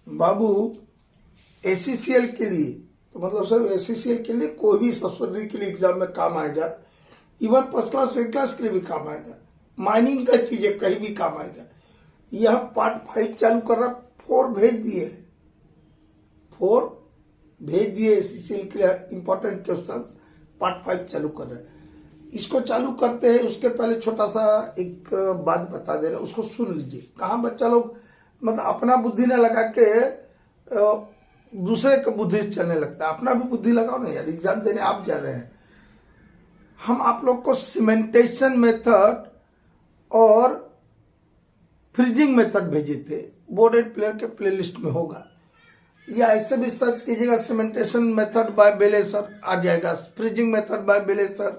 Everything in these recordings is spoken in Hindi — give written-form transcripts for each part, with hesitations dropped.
बाबू एसीसीएल के लिए, तो मतलब सर एसीसीएल के लिए कोई भी सब्सिडी के लिए एग्जाम में काम आएगा, even first class second class के लिए भी काम आएगा, माइनिंग का चीजें कहीं भी काम आएगा। यह पार्ट 5 चालू कर रहा, 4 भेज दिए एसीसीएल के लिए इंपॉर्टेंट क्वेश्चन, पार्ट 5 चालू कर रहे हैं। इसको चालू करते हैं उसके पहले छोटा सा एक बात बता दे रहे, उसको सुन लीजिए। कहाँ बच्चा लोग मतलब अपना बुद्धि न लगा के दूसरे का बुद्धि चलने लगता है, अपना भी बुद्धि लगाओ ना यार, एग्जाम देने आप जा रहे हैं। हम आप लोग को सीमेंटेशन मेथड और फ्रीजिंग मेथड भेजे थे, बोर्ड एंड प्लेयर के प्लेलिस्ट में होगा, या ऐसे भी सर्च कीजिएगा सीमेंटेशन मेथड बाय बेलेसर आ जाएगा, फ्रीजिंग मेथड बाय बेलेसर,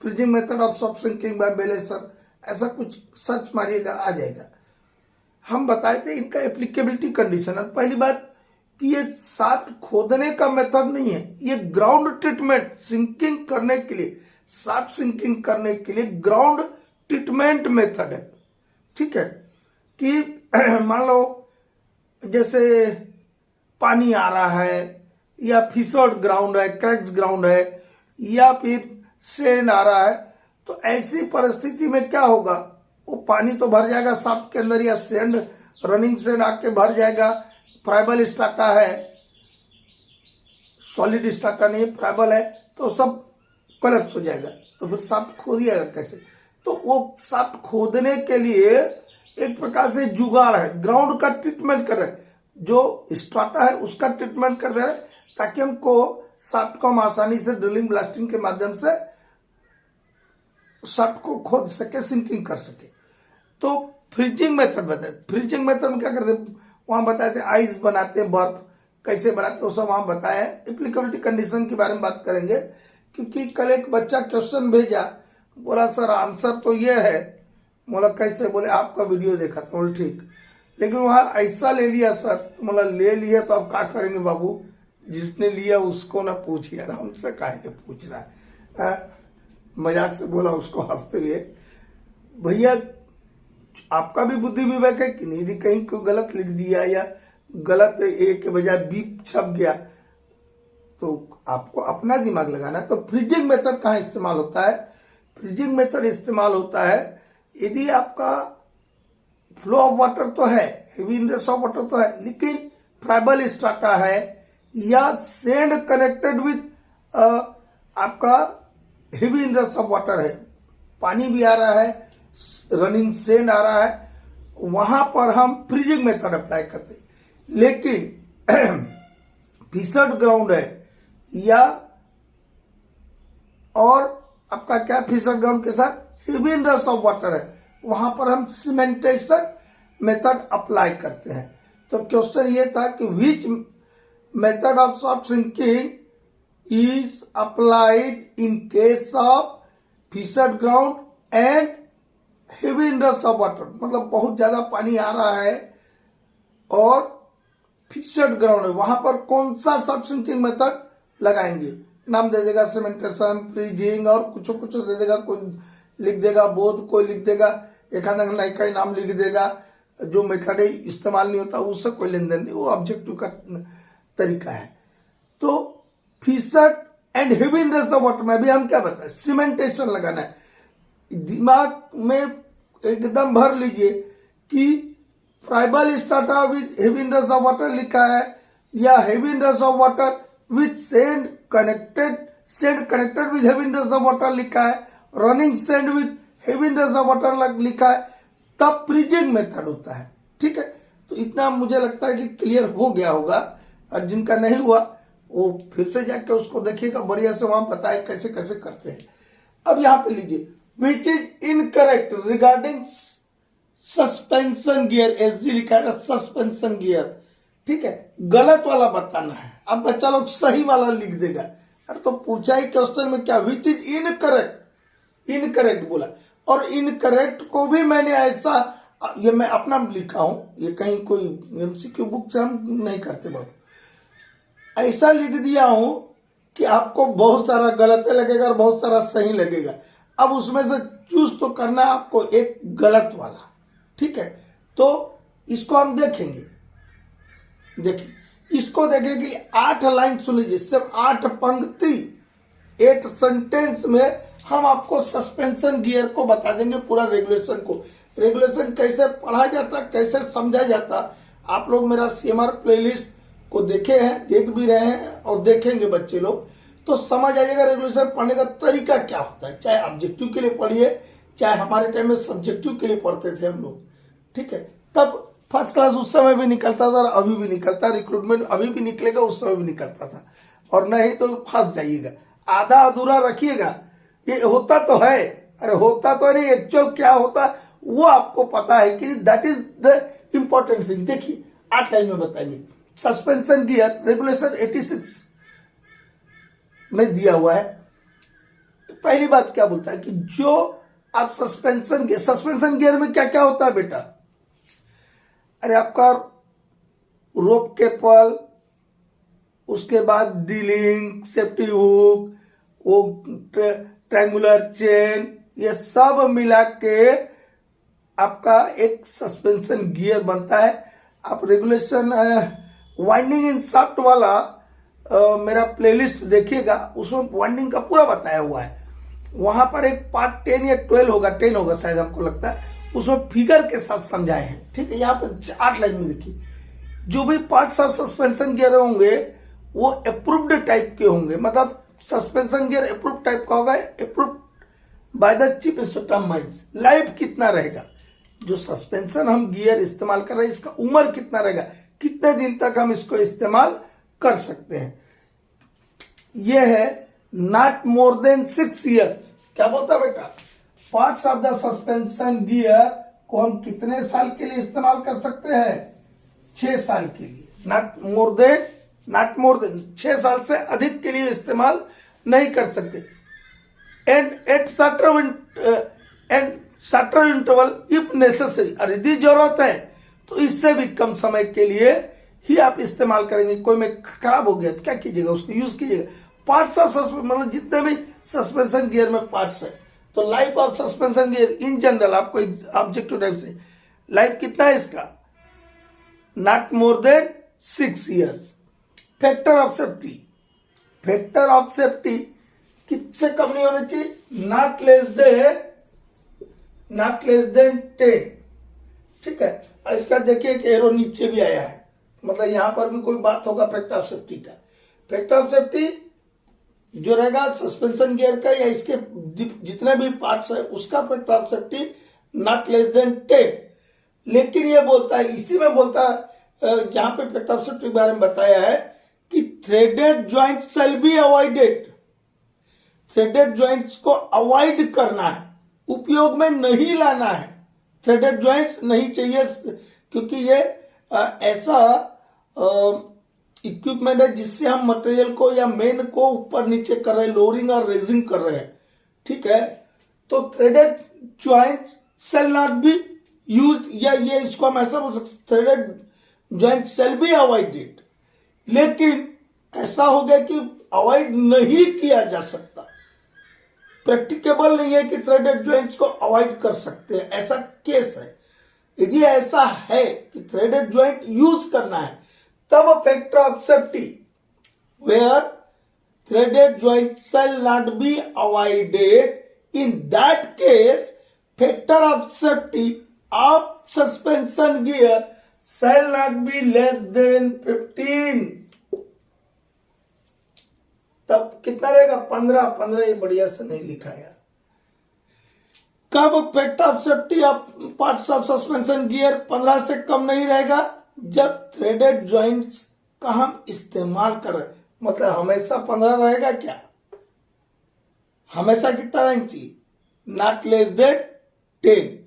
freezing method of shaft sinking by बेलेसर, ऐसा कुछ सर्च मारिएगा आ जाएगा। हम बताए थे इनका एप्लीकेबिलिटी कंडीशन। पहली बात कि ये शाफ्ट खोदने का मेथड नहीं है, ये ग्राउंड ट्रीटमेंट सिंकिंग करने के लिए, शाफ्ट सिंकिंग करने के लिए ग्राउंड ट्रीटमेंट मेथड है। ठीक है कि मान लो जैसे पानी आ रहा है, या फिसर्ड ग्राउंड है, क्रैक्स ग्राउंड है, या फिर सेंड आ रहा है, तो ऐसी परिस्थिति में क्या होगा, वो पानी तो भर जाएगा शाफ्ट के अंदर, या सेंड रनिंग सेंड आके भर जाएगा। फ्राइबल स्ट्राटा है, सॉलिड स्ट्राटा नहीं, फ्राइबल है, तो सब कोलैप्स हो जाएगा। तो फिर शाफ्ट खोदिएगा कैसे? तो वो शाफ्ट खोदने के लिए एक प्रकार से जुगाड़ है, ग्राउंड का ट्रीटमेंट कर रहे हैं, जो स्ट्राटा है उसका ट्रीटमेंट कर रहे हैं, ताकि हमको शाफ्ट को हम आसानी से ड्रिलिंग ब्लास्टिंग के माध्यम से शाफ्ट को खोद सके, सिंकिंग कर सके। तो फ्रीजिंग मेथड बताए, फ्रीजिंग मेथड में क्या करते हैं, वहां बताए थे आइस बनाते हैं, बर्फ कैसे बनाते हैं वो सब वहां बताया। एप्लीकेबिलिटी कंडीशन के बारे में बात करेंगे, क्योंकि कल एक बच्चा क्वेश्चन भेजा, बोला सर आंसर तो ये है, बोला कैसे, बोले आपका वीडियो देखा था, बोले ठीक, लेकिन वहां ऐसा ले लिया सर, बोला ले लिया तो अब क्या करेंगे बाबू, जिसने लिया उसको ना पूछिए, हमसे काहे पूछ रहा है। मजाक से बोला उसको हंसते हुए, भैया आपका भी बुद्धि विवेक है कि नहीं, कहीं कोई गलत लिख दिया या गलत ए के बजाय बी छप गया, तो आपको अपना दिमाग लगाना है। तो फ्रीजिंग मेथड कहाँ इस्तेमाल होता है? फ्रीजिंग मेथड इस्तेमाल होता है यदि आपका फ्लो ऑफ वाटर तो है, हेवी इंडेक्स ऑफ वाटर तो है, लेकिन फ्राइबल स्ट्राटा है, या सेंड कनेक्टेड विद आपका हेवी इंडेक्स ऑफ वाटर है, पानी भी आ रहा है, रनिंग सेंड आ रहा है, वहां पर हम फ्रीजिंग मेथड अप्लाई करते हैं। लेकिन फिसर्ड ग्राउंड है, या और आपका क्या फिसर्ड ग्राउंड के साथ हेवी इंडेक्स ऑफ वाटर है, वहां पर हम सीमेंटेशन मेथड अप्लाई करते हैं। तो क्वेश्चन ये था कि which method of shaft sinking is applied in case of fissured ground and heavy index of water, मतलब बहुत ज्यादा पानी आ रहा है और फिसर्ड ग्राउंड है, वहां पर कौन सा सॉफ्ट सिंकिंग मेथड लगाएंगे? नाम दे देगा सीमेंटेशन, फ्रीजिंग और कुछ कुछ दे देगा, कोई लिख देगा बोध, कोई लिख देगा एक आधा नई का नाम लिख देगा, जो मेथड इस्तेमाल नहीं होता उससे कोई लेन देन नहीं, वो ऑब्जेक्टिव का तरीका है। तो fissured and heavy index of water में भी हम क्या बताएं, सीमेंटेशन लगाना है। दिमाग में एकदम भर लीजिए कि friable strata with heavy index of water लिखा है, या heavy index of water with send connected with heavy index of water लिखा है, running send with heavy index of water लिखा है, तब फ्रीजिंग मेथड होता है। ठीक है, तो इतना मुझे लगता है कि क्लियर हो गया होगा, और जिनका नहीं हुआ वो फिर से जाके उसको देखिएगा, बढ़िया से वहां बताए कैसे कैसे करते हैं। अब यहां पे लीजिए, which is incorrect regarding suspension gear, SG लिखा है ना, सस्पेंशन गियर। ठीक है, गलत वाला बताना है। अब बच्चा लोग सही वाला लिख देगा, अरे तो पूछा ही क्वेश्चन में क्या, विच इज इनकरेक्ट बोला, और इनकरेक्ट को भी मैंने ऐसा, ये मैं अपना लिखा हूं, ये कहीं कोई एमसीक्यू बुक से हम नहीं करते बाबू, ऐसा लिख दिया हूं कि आपको बहुत सारा गलत लगेगा और बहुत सारा सही लगेगा। अब उसमें से चूज तो करना आपको एक गलत वाला। ठीक है, तो इसको हम देखेंगे। देखिए, इसको देखने के लिए 8 लाइन सुन लीजिए, सिर्फ 8 पंक्ति, 8 सेंटेंस में हम आपको सस्पेंशन गियर को बता देंगे, पूरा रेगुलेशन को, रेगुलेशन कैसे पढ़ा जाता, कैसे समझा जाता। आप लोग मेरा CMR प्लेलिस्ट को देखे हैं, देख भी रहे हैं और देखेंगे बच्चे लोग, तो समझ आइएगा रेगुलेशन पढ़ने का तरीका क्या होता है। चाहे ऑब्जेक्टिव के लिए पढ़िए, चाहे हमारे टाइम में सब्जेक्टिव के लिए पढ़ते थे हम लोग, ठीक है। तब फर्स्ट क्लास उस समय भी निकलता था और अभी भी निकलता, रिक्रूटमेंट अभी भी निकलेगा, उस समय भी निकलता था। और नहीं तो फंस जाइएगा, आधा अधूरा रखिएगा। ये होता तो है, अरे होता तो नहीं, एक्चुअल क्या होता वो आपको पता है कि that is the important thing. देखिए 8 लाइन में बताएंगे। सस्पेंशन गियर रेगुलेशन 86 में दिया हुआ है। पहली बात क्या बोलता है कि जो आप सस्पेंशन गियर में क्या क्या होता है बेटा, अरे आपका रोप केबल, उसके बाद डीलिंग, सेफ्टी हुक, वो ट्रायंगुलर चेन, ये सब मिला के आपका एक सस्पेंशन गियर बनता है। आप रेगुलेशन वाइंडिंग इन शाफ्ट वाला मेरा प्लेलिस्ट देखिएगा, उसमें वाइंडिंग का पूरा बताया हुआ है। वहां पर एक पार्ट 10 या 12 होगा, 10 होगा शायद, हमको लगता है, उसमें फिगर के साथ समझाए हैं, ठीक है। यहाँ पे 8 लाइन में देखिए, जो भी पार्ट्स ऑफ सस्पेंशन गियर होंगे वो अप्रूव्ड टाइप के होंगे। मतलब सस्पेंशन गियर अप्रूव्ड टाइप का होगा, approved by the chief inspector of mines. Life कितना रहेगा, जो सस्पेंशन हम गियर इस्तेमाल कर रहे हैं, इसका उम्र कितना रहेगा, कितने दिन तक हम इसको इस्तेमाल कर सकते हैं। यह है नॉट मोर देन 6 ईयर्स। क्या बोलता बेटा, parts of the suspension gear को हम कितने साल के लिए इस्तेमाल कर सकते हैं, 6 साल के लिए। नॉट मोर देन 6 साल से अधिक के लिए इस्तेमाल नहीं कर सकते। And at shorter interval if necessary, और यदि जरूरत है तो इससे भी कम समय के लिए ही आप इस्तेमाल करेंगे। कोई में खराब हो गया तो क्या कीजिएगा, उसको यूज कीजिएगा। पार्ट्स ऑफ सस्पेंशन, मतलब जितने भी सस्पेंशन गियर में पार्ट्स है, तो life of suspension gear in general आपको ऑब्जेक्टिव टाइप से लाइफ कितना है इसका, not more than 6 years. Factor of safety किससे कम नहीं होना चाहिए, नॉट लेस देन 10, ठीक है। और इसका देखिए कि एरो नीचे भी आया है, मतलब यहां पर भी कोई बात होगा फैक्टर ऑफ सेफ्टी का। फैक्टर ऑफ सेफ्टी जो रहेगा सस्पेंशन गियर का या इसके जितने भी पार्ट्स है उसका factor of safety not less than 10। लेकिन ये बोलता है, इसी में बोलता है जहां पे फैक्टर ऑफ सेफ्टी के बारे में बताया है कि threaded joint shall be avoided. Threaded joints को अवॉइड करना है, उपयोग में नहीं लाना है। थ्रेडेड ज्वाइंट्स नहीं चाहिए, क्योंकि ये ऐसा इक्विपमेंट है जिससे हम मटेरियल को या मेन को ऊपर नीचे कर रहे हैं, लोअरिंग और रेजिंग कर रहे हैं, ठीक है। तो threaded joint shall not be used, या ये इसको हम ऐसा बोल सकते, threaded joint shall be avoided. लेकिन ऐसा हो गया कि अवॉइड नहीं किया जा सकता, प्रैक्टिकेबल नहीं है कि थ्रेडेड ज्वाइंट्स को अवॉइड कर सकते हैं, ऐसा केस है। यदि ऐसा है कि थ्रेडेड ज्वाइंट यूज करना है, तब factor of safety where threaded joint shall not be avoided, in that case factor of safety of suspension gear shall not be less than 15। तब कितना रहेगा, 15। ये बढ़िया से नहीं लिखा यार। कब factor of safety of parts of suspension gear 15 से कम नहीं रहेगा, जब थ्रेडेड ज्वाइंट्स का हम इस्तेमाल कर रहे, मतलब हमेशा 15 रहेगा क्या, हमेशा कितना रहना चाहिए, नॉट लेस देन 10।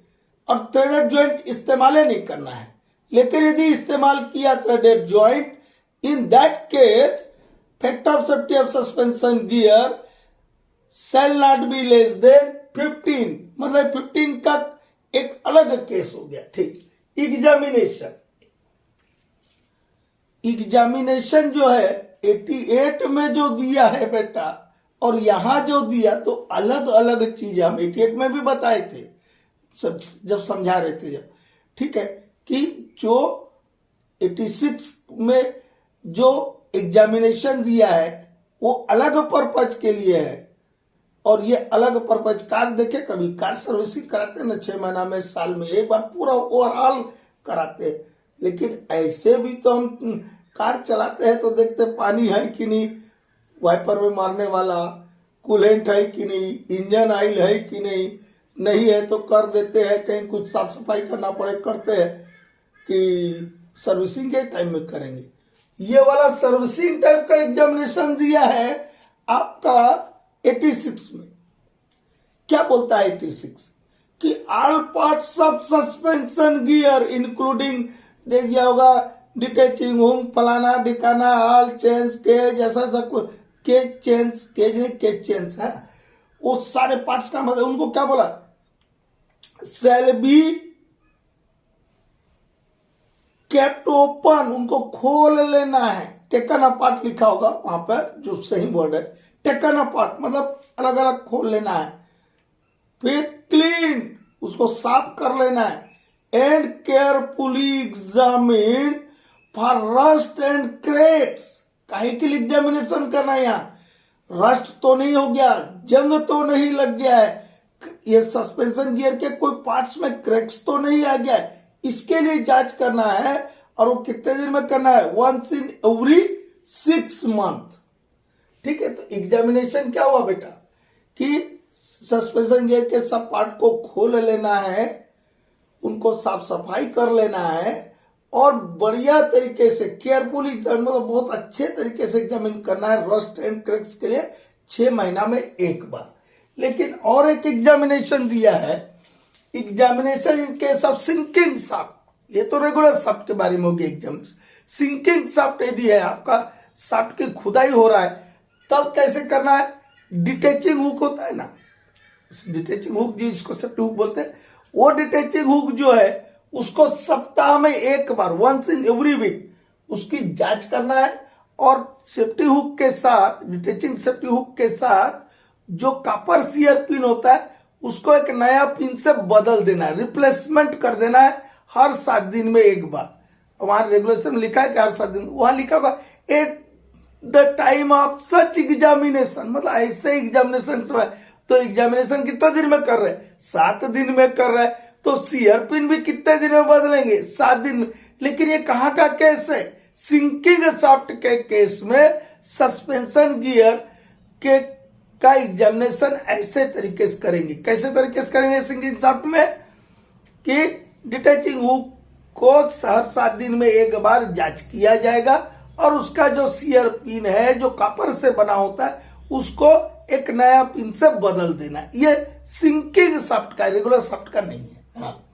और थ्रेडेड ज्वाइंट इस्तेमाल नहीं करना है। लेकिन यदि इस्तेमाल किया threaded joint, in that case factor of safety of suspension gear shall not be less than 15, मतलब 15 का एक अलग केस हो गया, ठीक। एग्जामिनेशन जो है 88 में जो दिया है बेटा, और यहां जो दिया तो अलग अलग चीज हम 88 में भी बताए थे जब समझा रहे थे, जब, ठीक है, कि जो 86 में जो एग्जामिनेशन दिया है वो अलग पर्पज के लिए है, और ये अलग पर्पज कार देखे, कभी कार सर्विसिंग कराते हैं ना 6 महीना में, साल में एक बार पूरा ओवरऑल कराते हैं। लेकिन ऐसे भी तो हम कार चलाते हैं तो देखते पानी है कि नहीं, वाइपर में मारने वाला कूलेंट है कि नहीं, इंजन ऑयल है कि नहीं, नहीं है तो कर देते हैं, कहीं कुछ साफ सफाई करना पड़े करते हैं कि सर्विसिंग के टाइम में करेंगे। ये वाला सर्विसिंग टाइप का एग्जामिनेशन दिया है आपका 86 में। क्या बोलता है 86 कि all parts of suspension gear including, दे दिया होगा डिटेचिंग हुक, फलाना ढिकाना, ऑल चेन्स, केज, ऐसा सब कुछ, केज चेन्स, केज नहीं केज चेन्स है, वो सारे पार्ट्स का मतलब उनको क्या बोला, शैल बी केप्ट ओपन, उनको खोल लेना है। टेकन अपार्ट लिखा होगा वहां पर, जो सही वर्ड है टेकन अपार्ट मतलब अलग अलग खोल लेना है। फिर क्लीन, उसको साफ कर लेना है। And carefully examine for rust and cracks, काहे के लिए एग्जामिनेशन करना है यहाँ, रस्ट तो नहीं हो गया, जंग तो नहीं लग गया है, ये सस्पेंशन गियर के कोई पार्ट्स में क्रैक्स तो नहीं आ गया है, इसके लिए जांच करना है। और वो कितने दिन में करना है, वंस इन एवरी 6 मंथ। ठीक है, तो एग्जामिनेशन क्या हुआ बेटा कि सस्पेंशन गियर के सब पार्ट को खोल लेना है, उनको साफ सफाई कर लेना है, और बढ़िया तरीके से केयरफुली मतलब बहुत अच्छे तरीके से एग्जामिन करना है रस्ट एंड क्रैक्स के लिए 6 महीना में एक बार। लेकिन और एक एग्जामिनेशन दिया है, examination in case of sinking shaft. ये तो रेगुलर शाफ्ट के बारे में हो गया एग्जामिनेशन। सिंकिंग शाफ्ट यदि है आपका, शाफ्ट की खुदाई हो रहा है, तब कैसे करना है, डिटेचिंग हुक होता है ना, डिटेचिंग हुक जिसको सेफ्टी हुक बोलते हैं, वो डिटेचिंग हुक जो है उसको सप्ताह में एक बार, वंस इन एवरी वीक उसकी जांच करना है। और सेफ्टी हुक के साथ, डिटेचिंग सेफ्टी हुक के साथ जो कॉपर सीयर पिन होता है उसको एक नया पिन से बदल देना है, रिप्लेसमेंट कर देना है हर 7 दिन में एक बार। वहां रेगुलेशन में लिखा है कि हर 7 दिन, वहां लिखा होगा at the time of such examination, मतलब ऐसे एग्जामिनेशन तो एग्जामिनेशन कितना दिन में कर रहे हैं, 7 दिन में कर रहे हैं, तो सीयर पिन भी कितने दिन में बदलेंगे, 7 दिन में। लेकिन ये कहां का केस है, सिंकिंग शाफ्ट के केस में सस्पेंशन गियर के का एग्जामिनेशन ऐसे तरीके से करेंगे। कैसे तरीके से करेंगे सिंकिंग शाफ्ट में कि डिटेचिंग हुक को हर 7 दिन में एक बार जांच किया जाएगा, और उसका जो सीयर पिन है जो कॉपर से बना होता है उसको एक नया पिन से बदल देना। ये सिंकिंग शाफ्ट का, रेगुलर शाफ्ट का नहीं है। हाँ,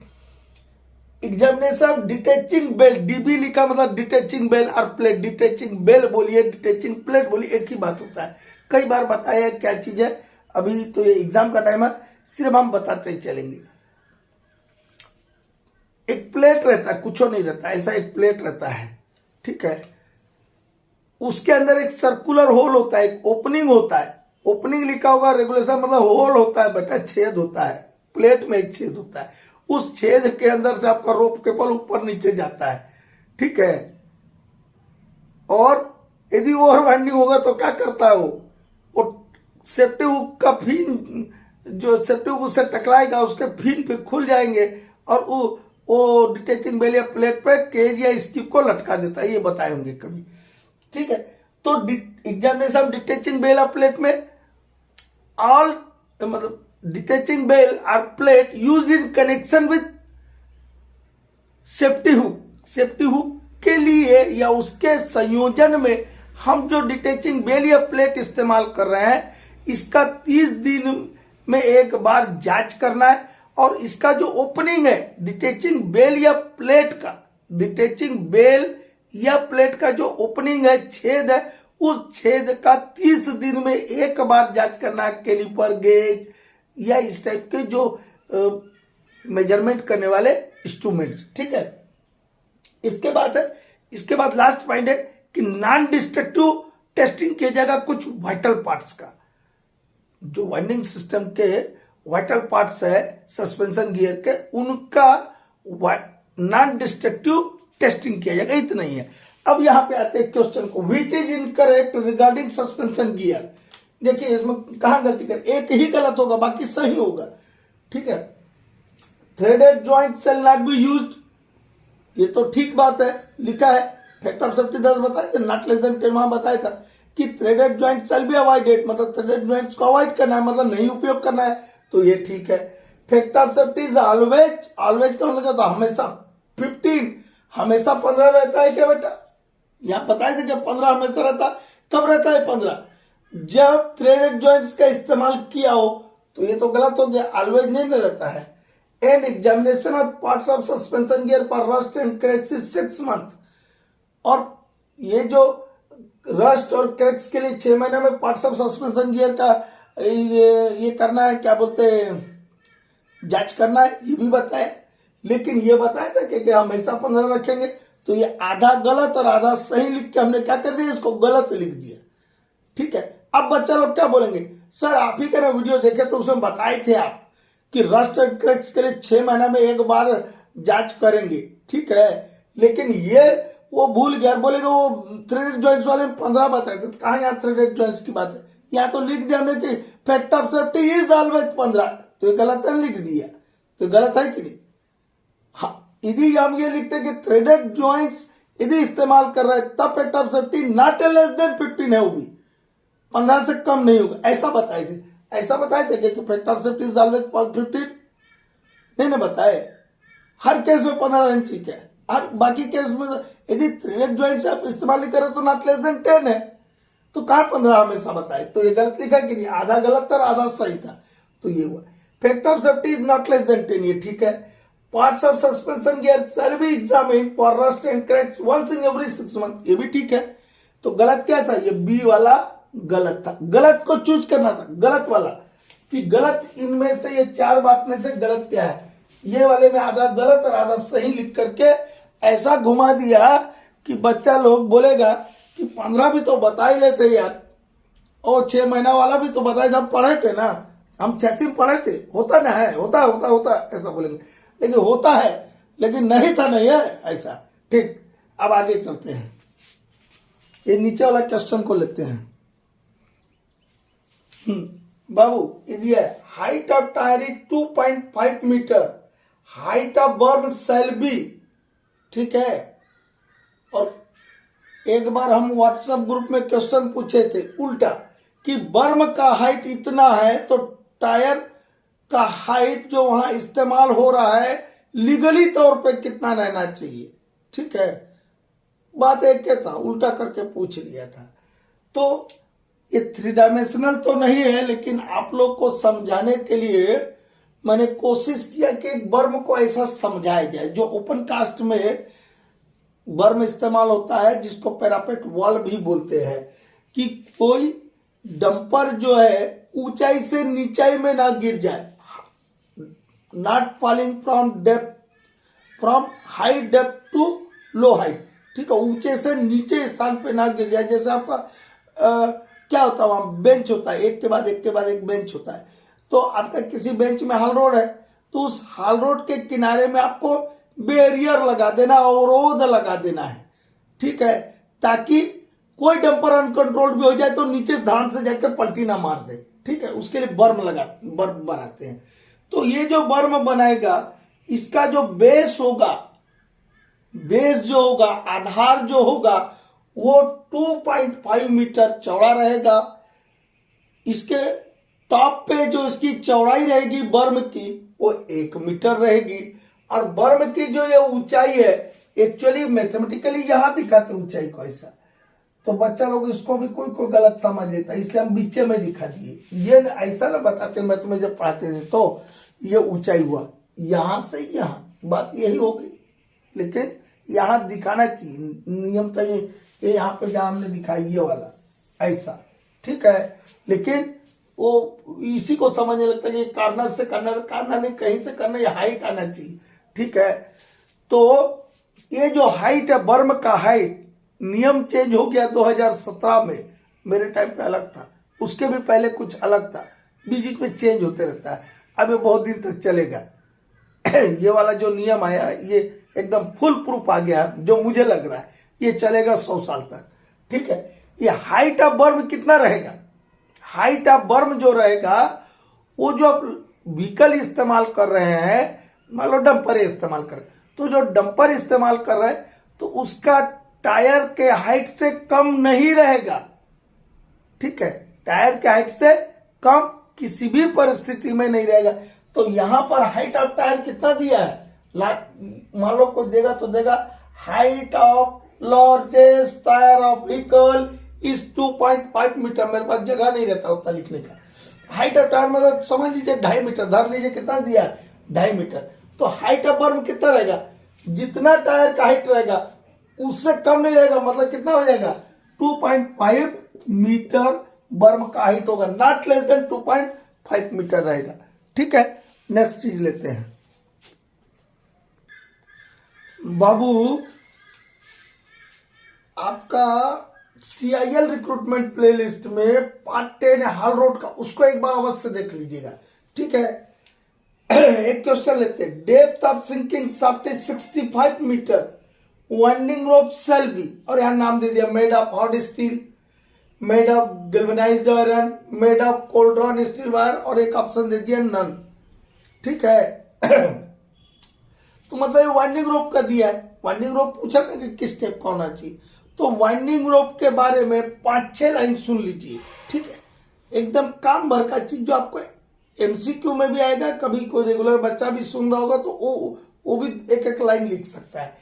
एग्जामिनेशन ऑफ डिटेचिंग बेल, डीबी लिखा मतलब डिटेचिंग बेल और प्लेट, डिटेचिंग बेल बोलिए डिटेचिंग प्लेट बोलिए, एक ही बात होता है। कई बार बताया क्या चीज है, अभी तो ये एग्जाम का टाइम है, सिर्फ हम बताते चलेंगे। एक प्लेट रहता है, कुछ नहीं रहता, ऐसा एक प्लेट रहता है, ठीक है, उसके अंदर एक सर्कुलर होल होता है, एक ओपनिंग होता है। ओपनिंग लिखा होगा, रेगुलेशन मतलब होल होता है बेटा, छेद होता है, प्लेट में एक छेद होता है, उस छेद के अंदर से आपका रोप केबल ऊपर नीचे जाता है, ठीक है। और यदि ओवर वाइंडिंग होगा तो क्या करता है वो सेफ्टी हुक का फिन, जो सेफ्टी हुक उससे टकराएगा उसके फिन पे खुल जाएंगे, और वो डिटेचिंग बेल या प्लेट पे केज या स्किप को लटका देता है, ये बताए होंगे कभी, ठीक है। तो एग्जामिनेशन डिटेचिंग बेल और प्लेट में ऑल मतलब डिटेचिंग बेल और plate use in connection with safety hook, safety hook के लिए या उसके संयोजन में हम जो डिटेचिंग बेल या प्लेट इस्तेमाल कर रहे हैं इसका 30 दिन में एक बार जांच करना है। और इसका जो ओपनिंग है डिटेचिंग बेल या प्लेट का, डिटेचिंग बेल या प्लेट का जो ओपनिंग है, छेद है, उस छेद का 30 दिन में एक बार जांच करना है, कैलिपर गेज या इस टाइप के जो मेजरमेंट करने वाले इंस्ट्रूमेंट्स, ठीक है। इसके बाद लास्ट पॉइंट है कि नॉन डिस्ट्रक्टिव टेस्टिंग किया जाएगा कुछ वाइटल पार्ट्स का, जो वाइंडिंग सिस्टम के वाइटल पार्ट्स है सस्पेंशन गियर के, उनका नॉन डिस्ट्रक्टिव टेस्टिंग किया जाएगा। इतना ही है, अब यहां पे आते हैं क्वेश्चन को, which is incorrect regarding suspension gear. देखिए इसमें कहां गलती कर, एक ही गलत होगा बाकी सही होगा, ठीक है। Threaded joint shall not be used, ये तो ठीक बात है, लिखा है। फैक्ट ऑफ सेफ्टी 10 बताए थे, नॉट लेस देन 10 वहां बताया था कि threaded joint shall be avoided, मतलब थ्रेडेड जॉइंट्स को अवॉइड करना है, मतलब नहीं उपयोग करना है, तो ये ठीक है। Fact of safety is always, always का मतलब तो हमेशा 15, हमेशा 15 रहता है क्या बेटा, यहां बताए थे क्या 15 हमेशा रहता, कब रहता है 15, जब थ्रेडेड जॉइंट्स का इस्तेमाल किया हो, तो ये तो गलत हो गया, ऑलवेज नहीं रहता है। And examination of parts of suspension gear for rust and cracks is 6 month, और ये जो रस्ट और क्रैक्स के लिए 6 महीने में पार्ट्स ऑफ सस्पेंशन गियर का ये करना है, क्या बोलते हैं, जांच करना है, ये भी बताया। लेकिन ये बताया था कि हमेशा 15 रखेंगे, तो ये आधा गलत और आधा सही लिख के हमने क्या कर दिया, इसको गलत लिख दिया, ठीक है। अब बच्चा लोग क्या बोलेंगे, सर आप ही का ना वीडियो देखे तो उसमें बताए थे आप कि रस्ट एंड क्रैक्स के लिए 6 महीना में एक बार जांच करेंगे, ठीक है, लेकिन ये वो भूल गया, बोलेगा वो थ्रेडेड जॉइंट्स वाले में 15 बताए थे, तो कहां यहाँ थ्रेडेड जॉइंट्स की बात है, यहाँ तो लिख दिया हमने कि fact of safety is always 15, तो ये गलत है, लिख दिया, तो गलत है कि नहीं। हाँ, यदि हम ये लिखते कि थ्रेडेड जॉइंट्स यदि इस्तेमाल कर रहे हैं तब fact of safety not less than 15 है, वो भी 15 से कम नहीं होगा, ऐसा बताए थे, ऐसा बताए थे कि fact of safety is always 15, नहीं बताए, हर केस में 15 रहना ठीक है, हर बाकी केस में यदि थ्रेडेड जॉइंट से आप इस्तेमाल नहीं करें तो नॉट लेस देन 10 है, तो कहां 15 हमेशा बताए, तो ये गलत लिखा कि नहीं, आधा गलत था आधा सही था, तो ये हुआ। Fact of safety is not less than 10, ये ठीक है। Parts of suspension gear shall be examined for rust and cracks once in every 6 month, ये भी ठीक है। तो गलत क्या था, ये बी वाला गलत था, गलत को चूज करना था, गलत वाला, कि गलत इनमें से ये 4 बात में से गलत क्या है, ये वाले में आधा गलत और आधा सही लिख करके ऐसा घुमा दिया कि बच्चा लोग बोलेगा कि 15 भी तो बता ही लेते यार, और 6 महीना वाला भी तो बताए, हम पढ़े थे ना, हम 6 पढ़े थे, होता ना है, होता ऐसा बोलेंगे, लेकिन होता है, लेकिन नहीं था, नहीं है ऐसा, ठीक। अब आगे चलते हैं, ये नीचे वाला क्वेश्चन को लेते हैं। बाबू ये height of tyre is 2.5 metre, height of berm shall B, ठीक है। और एक बार हम व्हाट्सएप ग्रुप में क्वेश्चन पूछे थे उल्टा कि बर्म का हाइट इतना है तो टायर का हाइट जो वहां इस्तेमाल हो रहा है लीगली तौर पे कितना रहना चाहिए, ठीक है, बात एक के था, उल्टा करके पूछ लिया था। तो ये 3 डायमेंशनल तो नहीं है, लेकिन आप लोग को समझाने के लिए मैंने कोशिश किया कि एक बर्म को ऐसा समझाया जाए, जो ओपन कास्ट में बर्म इस्तेमाल होता है, जिसको पैरापेट वॉल भी बोलते हैं, कि कोई डंपर जो है ऊंचाई से नीचाई में ना गिर जाए, not falling from high depth to low height, ठीक है, ऊंचे से नीचे स्थान पे ना गिर जाए। जैसे आपका क्या होता है, वहां बेंच होता है, एक के बाद एक बेंच होता है, तो आपका किसी बेंच में हाल रोड है, तो उस हाल रोड के किनारे में आपको बैरियर लगा देना, अवरोध लगा देना है, ठीक है, ताकि कोई डंपर अनकंट्रोल्ड भी हो जाए तो नीचे धान से जाकर पलटी ना मार दे, ठीक है, उसके लिए बर्म बनाते हैं। तो ये जो बर्म बनाएगा, इसका जो बेस होगा, बेस जो होगा, आधार जो होगा, वो 2.5 मीटर चौड़ा रहेगा। इसके टॉप पे जो इसकी चौड़ाई रहेगी बर्म की, वो 1 मीटर रहेगी। और बर्म की जो ये ऊंचाई है, एक्चुअली मैथमेटिकली यहां दिखाते ऊंचाई को ऐसा, तो बच्चा लोग इसको भी कोई गलत समझ लेता है, इसलिए हम बीचे में दिखा दिए, ये ऐसा ना बताते, मैथ में जब पढ़ाते थे तो ये ऊंचाई हुआ यहां से यहां, बात यही हो गई, लेकिन यहां दिखाना चाहिए, नियम तो ये यहाँ पे जहां हमने दिखाई ये वाला ऐसा, ठीक है, लेकिन वो इसी को समझने लगता है कि कार्नर से कार्नर नहीं, कहीं से करना, ये हाइट आना चाहिए, ठीक है। तो ये जो हाइट है, बर्म का हाइट, नियम चेंज हो गया 2017 में, मेरे टाइम पे अलग था, उसके भी पहले कुछ अलग था, बीच में चेंज होते रहता है, अब ये बहुत दिन तक चलेगा। ये वाला जो नियम आया, ये एकदम फुल प्रूफ आ गया, जो मुझे लग रहा है, ये चलेगा 100 साल तक। ठीक है, ये हाइट ऑफ बर्म कितना रहेगा? हाइट ऑफ बर्म जो रहेगा वो जो आप व्हीकल इस्तेमाल कर रहे हैं, मान लो डंपर इस्तेमाल कर रहे हैं, तो जो डंपर इस्तेमाल कर रहे हैं तो उसका टायर के हाइट से कम नहीं रहेगा। ठीक है, टायर के हाइट से कम किसी भी परिस्थिति में नहीं रहेगा। तो यहां पर हाइट ऑफ टायर कितना दिया है? मान लो कोई देगा तो देगा height of largest tyre of vehicle is 2.5 metre. मेरे पास जगह नहीं रहता उतना लिखने का। हाइट ऑफ टायर मतलब समझ लीजिए 2.5 मीटर, धर लीजिए कितना दिया है 2.5 मीटर। तो हाइट ऑफ बर्म कितना रहेगा? जितना टायर का हाइट रहेगा उससे कम नहीं रहेगा, मतलब कितना हो जाएगा? 2.5 मीटर बर्म का हाइट होगा, नॉट लेस देन 2.5 मीटर रहेगा। ठीक है, नेक्स्ट चीज लेते हैं। बाबू आपका CIL रिक्रूटमेंट प्लेलिस्ट में पार्ट 10 हाल रोड का, उसको एक बार अवश्य देख लीजिएगा। ठीक है, एक क्वेश्चन लेते हैं। Depth of sinking shaft is 65 metre, winding rope shall be, और यहां नाम दे दिया made of hard steel, made of galvanised iron, made of cold drawn steel wire, और एक ऑप्शन दे दिया नन। ठीक है, तो मतलब ये वाइंडिंग रोप का दिया है। वाइंडिंग रोप पूछा ना कि किस टाइप का होना चाहिए, तो वाइंडिंग रोप के बारे में 5-6 लाइन सुन लीजिए। ठीक है, एकदम काम भर का चीज जो आपको MCQ में भी आएगा, कभी कोई रेगुलर बच्चा भी सुन रहा होगा तो वो भी एक एक लाइन लिख सकता है।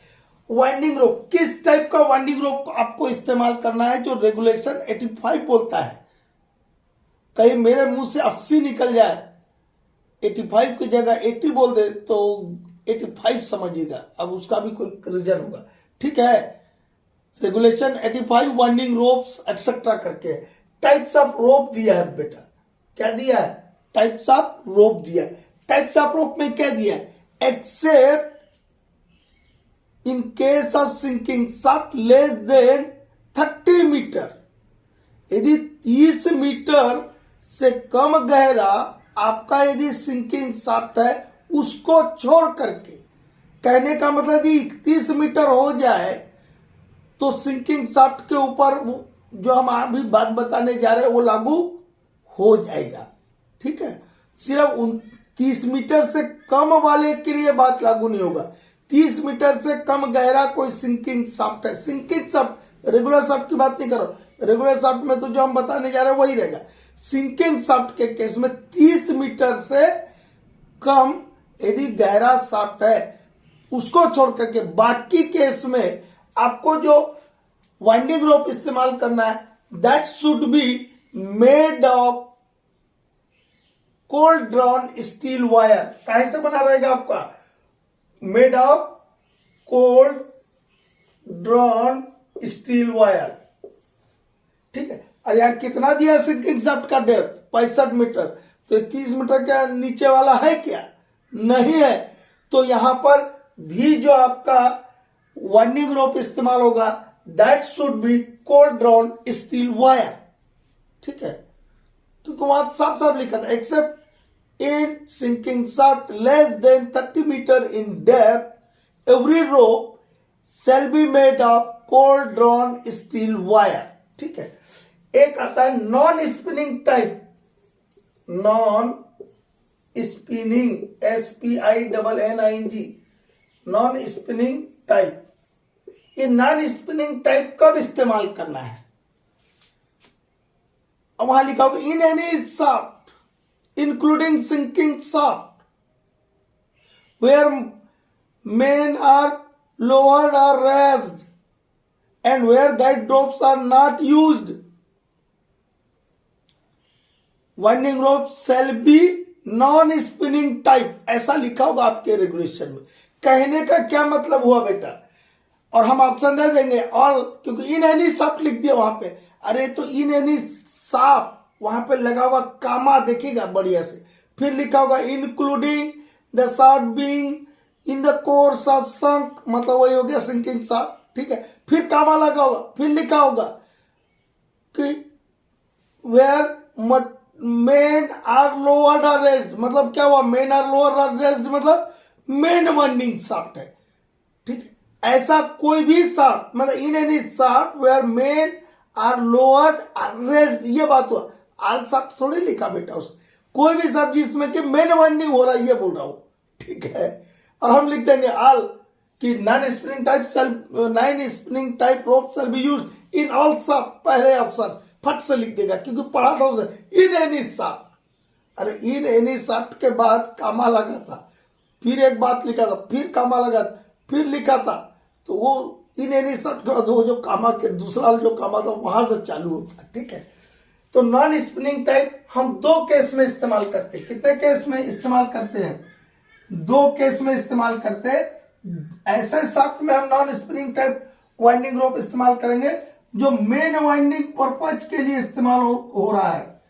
वाइंडिंग रोप, किस टाइप का वाइंडिंग रोप आपको इस्तेमाल करना है? जो रेगुलेशन 85 बोलता है। कहीं मेरे मुंह से 80 निकल जाए, 85 की जगह 80 बोल दे तो 85 समझिएगा, अब उसका भी कोई रीजन होगा। ठीक है, रेगुलेशन 85 वाइंडिंग रोप्स एक्सेट्रा करके। टाइप्स ऑफ रोप दिया है बेटा, क्या दिया है? टाइप्स ऑफ रोप दिया है। टाइप्स ऑफ रोप में क्या दिया है? Except in case of sinking shaft less than 30 metre, यदि 30 मीटर से कम गहरा आपका यदि सिंकिंग शाफ्ट है, उसको छोड़ करके, कहने का मतलब यदि 30 मीटर हो जाए तो सिंकिंग शाफ्ट के ऊपर जो हम अभी बात बताने जा रहे हैं वो लागू हो जाएगा। ठीक है, सिर्फ 30 मीटर से कम वाले के लिए बात लागू नहीं होगा। 30 मीटर से कम गहरा कोई सिंकिंग शाफ्ट है, सिंकिंग शाफ्ट, रेगुलर शाफ्ट की बात नहीं करो, रेगुलर शाफ्ट में तो जो हम बताने जा रहे हैं वही रहेगा। सिंकिंग शाफ्ट के केस में 30 मीटर से कम यदि गहरा शाफ्ट है उसको छोड़ करके बाकी केस में आपको जो वाइंडिंग रोप इस्तेमाल करना है, that should be made of cold drawn steel wire. कैसे बना रहेगा आपका? Made of cold drawn steel wire. ठीक है, और यहां कितना दिया सिंकिंग शाफ्ट का डेप्थ? 65 मीटर। तो 30 मीटर का नीचे वाला है क्या? नहीं है। तो यहां पर भी जो आपका वाइंडिंग रोप इस्तेमाल होगा, that should be cold drawn steel wire. ठीक है, क्योंकि वहां साफ साफ लिखा था except in sinking shaft less than 30 metre in depth every rope shall be made of cold drawn steel wire। ठीक है, एक आता है non spinning type, non spinning, SPINNING, non spinning type. ये नॉन स्पिनिंग टाइप कब इस्तेमाल करना है? अब वहां लिखा होगा in any shaft including sinking shaft where men are lowered or raised and where guide ropes are not used, winding ropes shall be non spinning type। ऐसा लिखा होगा आपके रेगुलेशन में। कहने का क्या मतलब हुआ बेटा? और हम ऑप्शन दे देंगे ऑल, क्योंकि इन एनी शाफ्ट लिख दिया वहां पे। अरे तो इन एनी शाफ्ट वहां पे लगा हुआ कामा देखिएगा बढ़िया से, फिर लिखा होगा including the shaft being in the course of sunk, मतलब वही हो गया सिंकिंग शाफ्ट। ठीक है, फिर कामा लगा होगा, फिर लिखा होगा कि वेयर मेन आर लोअर्ड और रेस्ड, मतलब क्या हुआ? मेन आर लोअर और रेस्ड मतलब मेन वाइंडिंग शाफ्ट है। ठीक है, ऐसा कोई भी शाफ्ट, मतलब in any shaft where men are lowered or raised, ये बात हुआ। आल शाफ्ट थोड़ी लिखा बेटा उस, कोई भी शाफ्ट जिसमें कि मेन वाइंडिंग हो रहा है, ये बोल रहा हूं, ठीक है। और हम लिख देंगे आल कि non spring type rope shall be used in all shaft, पहले ऑप्शन फट से लिख देगा क्योंकि पढ़ा था उसे, इन एनी शाफ्ट। अरे इन एनी शाफ्ट के बाद कामा लगा था, फिर एक बात लिखा था, फिर कामा लगा था, फिर लिखा था, तो वो इन एनी शाफ्ट के बाद वो जो कामा के दूसरा जो कामा था वहां से चालू होता है, ठीक है। तो नॉन स्पिनिंग टाइप हम दो केस में इस्तेमाल करते हैं। कितने केस में इस्तेमाल करते हैं? दो केस में इस्तेमाल करते हैं। ऐसे शाफ्ट में हम non spinning type winding rope इस्तेमाल करेंगे जो मेन वाइंडिंग पर्पज के लिए इस्तेमाल हो रहा है।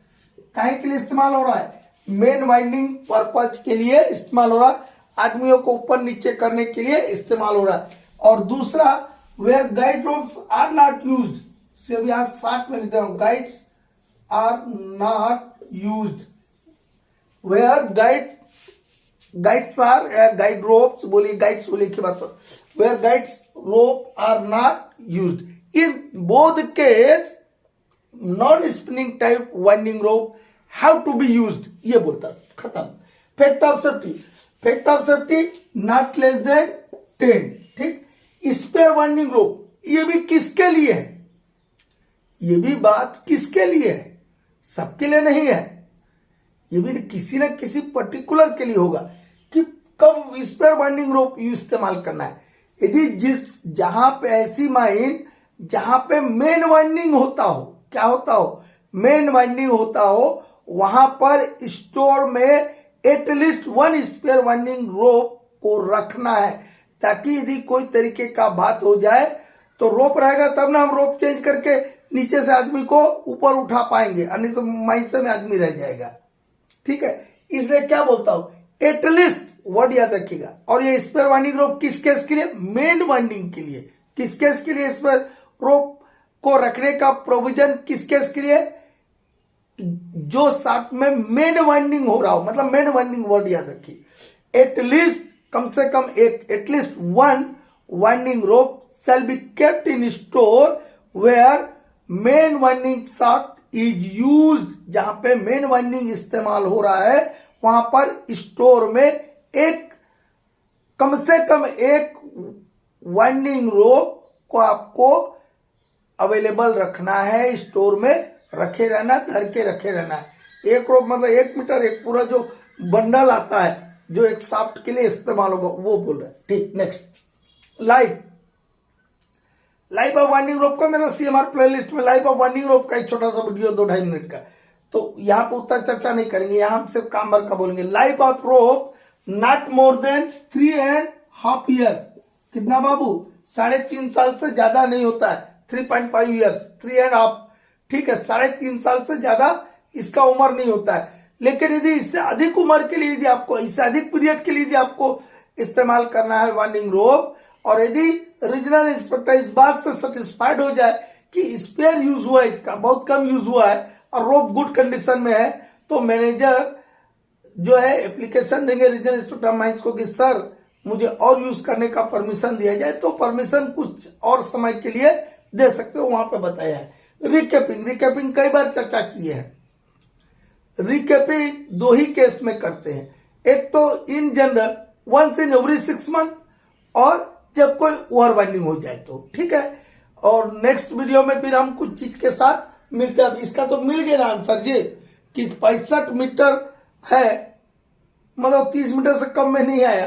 काहे के लिए इस्तेमाल हो रहा है? मेन वाइंडिंग पर्पज के लिए इस्तेमाल हो रहा है, आदमियों को ऊपर नीचे करने के लिए इस्तेमाल हो रहा है। और दूसरा, where guide ropes are not used, सिर्फ यहां साथ में लिख रहा हूं, guides are not used, where guides are, guide ropes बोलिए, गाइड्स बोलिए की बात, where guides rope are not used, in both case non spinning type winding rope have to be used, ये बोलता, खत्म। Fact of safety not less than 10, ठीक। स्पेयर वाइंडिंग रोप, ये भी किसके लिए है? ये भी बात किसके लिए है? सबके लिए नहीं है, ये भी किसी न किसी पर्टिकुलर के लिए होगा कि कब स्पेयर वाइंडिंग रोप इस्तेमाल करना है। यदि जहां पे ऐसी माइन जहां पे मेन वाइंडिंग होता हो, क्या होता हो? मेन वाइंडिंग होता हो, वहां पर स्टोर में एटलीस्ट 1 स्पेयर वाइंडिंग रोप को रखना है, ताकि यदि कोई तरीके का बात हो जाए तो रोप रहेगा, तब ना हम रोप चेंज करके नीचे से आदमी को ऊपर उठा पाएंगे, नहीं तो माइसे में आदमी रह जाएगा, ठीक है। इसलिए क्या बोलता हूं, एटलीस्ट वर्ड याद रखिएगा। और ये स्पेयर वाइंडिंग रोप किस केस के लिए? मेन वाइंडिंग के लिए। किस केस के लिए स्पेयर रोप को रखने का प्रोविजन? किस केस के लिए? जो शाफ्ट में मेन वाइंडिंग हो रहा हो, मतलब मेन वाइंडिंग वर्ड याद रखिए। एटलीस्ट, कम से कम एक, at least 1 winding rope shall be kept in store where main winding shaft is used, जहां पे मेन वाइंडिंग इस्तेमाल हो रहा है वहां पर स्टोर में एक, कम से कम एक वाइंडिंग रोप को आपको अवेलेबल रखना है, स्टोर में रखे रहना, धर के रखे रहना है। एक रोप मतलब 1 मीटर, एक पूरा जो बंडल आता है जो एक शाफ्ट के लिए इस्तेमाल होगा, वो बोल रहे हैं, ठीक। नेक्स्ट, लाइफ ऑफ वाइंडिंग रोप का मेरा सीएमआर प्लेलिस्ट में लाइफ ऑफ वाइंडिंग रोप का एक छोटा सा वीडियो 2-2.5 मिनट का, तो यहां पर उतना चर्चा नहीं करेंगे, यहां हम सिर्फ काम भर का बोलेंगे। Life of rope not more than 3.5 years, कितना बाबू? 3.5 साल से ज्यादा नहीं होता है, 3.5 ईयर्स, 3.5, ठीक है। 3.5 साल से ज्यादा इसका उम्र नहीं होता है। लेकिन यदि इससे अधिक उम्र के लिए, यदि आपको इससे अधिक पीरियड के लिए यदि आपको इस्तेमाल करना है वाइंडिंग रोप, और यदि रीजनल इंस्पेक्टर इस बात से सेटिस्फाइड हो जाए कि स्पेयर यूज हुआ है, इसका बहुत कम यूज हुआ है और रोप गुड कंडीशन में है, तो मैनेजर जो है एप्लीकेशन देंगे रीजनल इंस्पेक्टर माइंस को कि सर मुझे और यूज करने का परमिशन दिया जाए, तो परमिशन कुछ और समय के लिए दे सकते हो, वहां पे बताया है। रिकैपिंग कई बार चर्चा की है। रिकैपिंग 2 ही केस में करते हैं, एक तो in general once in every 6 month, और जब कोई ओवर वाइंडिंग हो जाए तो, ठीक है। और नेक्स्ट वीडियो में फिर हम कुछ चीज के साथ मिलते हैं। अब इसका तो मिल गया ना आंसर जी कि 65 मीटर है, मतलब 30 मीटर से कम में नहीं आया।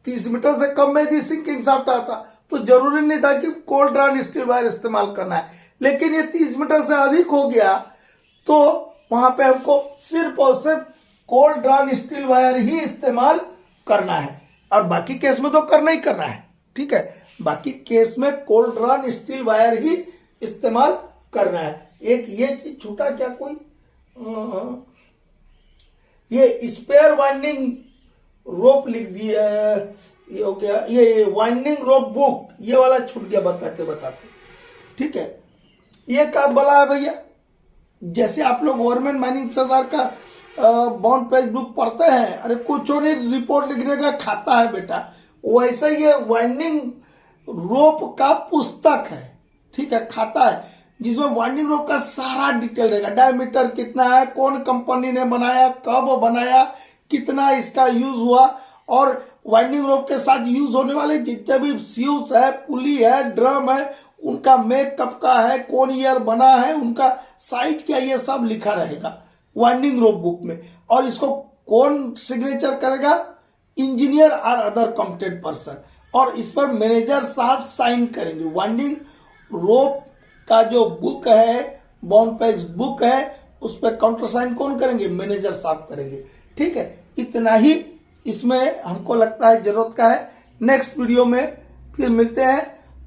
30 मीटर से कम में यदि सिंकिंग शाफ्ट आता तो जरूरी नहीं था कि कोल्ड ड्रॉन स्टील वायर इस्तेमाल करना है, लेकिन ये 30 मीटर से अधिक हो गया तो वहां पे हमको सिर्फ और सिर्फ कोल्ड ड्रॉन स्टील वायर ही इस्तेमाल करना है, और बाकी केस में तो करना ही करना है, ठीक है। बाकी केस में कोल्ड ड्रॉन स्टील वायर ही इस्तेमाल करना है। एक ये चीज छूटा क्या कोई, ये स्पेयर वाइंडिंग रोप लिख दिया, ये हो गया, ये वाइंडिंग रोप बुक, ये वाला छूट गया बताते बताते, ठीक है। ये क्या बोला है भैया, जैसे आप लोग गवर्नमेंट माइनिंग सरदार का बॉन्ड पेज बुक पढ़ते हैं, अरे कुछ नहीं रिपोर्ट लिखने का खाता है बेटा, वैसे ये वाइंडिंग रोप का पुस्तक है, ठीक है, खाता है, जिसमें वाइंडिंग रोप का सारा डिटेल रहेगा। डायमीटर कितना है, कौन कंपनी ने बनाया, कब बनाया, कितना इसका यूज हुआ, और वाइंडिंग रोप के साथ यूज होने वाले जितने भी सीव्स है, पुली है, ड्रम है, उनका मेक कब का है, कौन ईयर बना है, उनका साइज क्या, ये सब लिखा रहेगा वाइंडिंग रोप बुक में। और इसको कौन सिग्नेचर करेगा, इंजीनियर और अदर कॉम्पिटेंट पर्सन, और इस पर मैनेजर साहब साइन करेंगे। वाइंडिंग रोप का जो बुक है, बॉन्ड पेज बुक है, उस पर काउंटर साइन कौन करेंगे, मैनेजर साहब करेंगे। ठीक है, इतना ही इसमें हमको लगता है जरूरत का है। नेक्स्ट वीडियो में फिर मिलते हैं,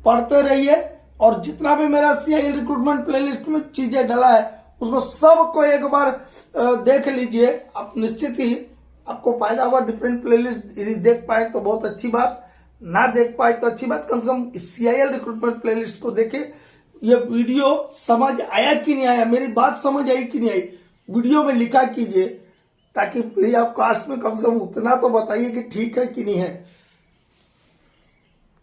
पढ़ते रहिए, और जितना भी मेरा CIL रिक्रूटमेंट प्लेलिस्ट में चीजें डाला है उसको सबको एक बार देख लीजिए, आप निश्चित ही आपको फायदा होगा। डिफरेंट प्लेलिस्ट यदि देख पाए तो बहुत अच्छी बात, ना देख पाए तो अच्छी बात, कम से कम CIL रिक्रूटमेंट प्लेलिस्ट को देखे। ये वीडियो समझ आया कि नहीं आया, मेरी बात समझ आई कि नहीं आई, वीडियो में लिखा कीजिए, ताकि फ्री ऑफ कास्ट में कम से कम उतना तो बताइए कि ठीक है कि नहीं है।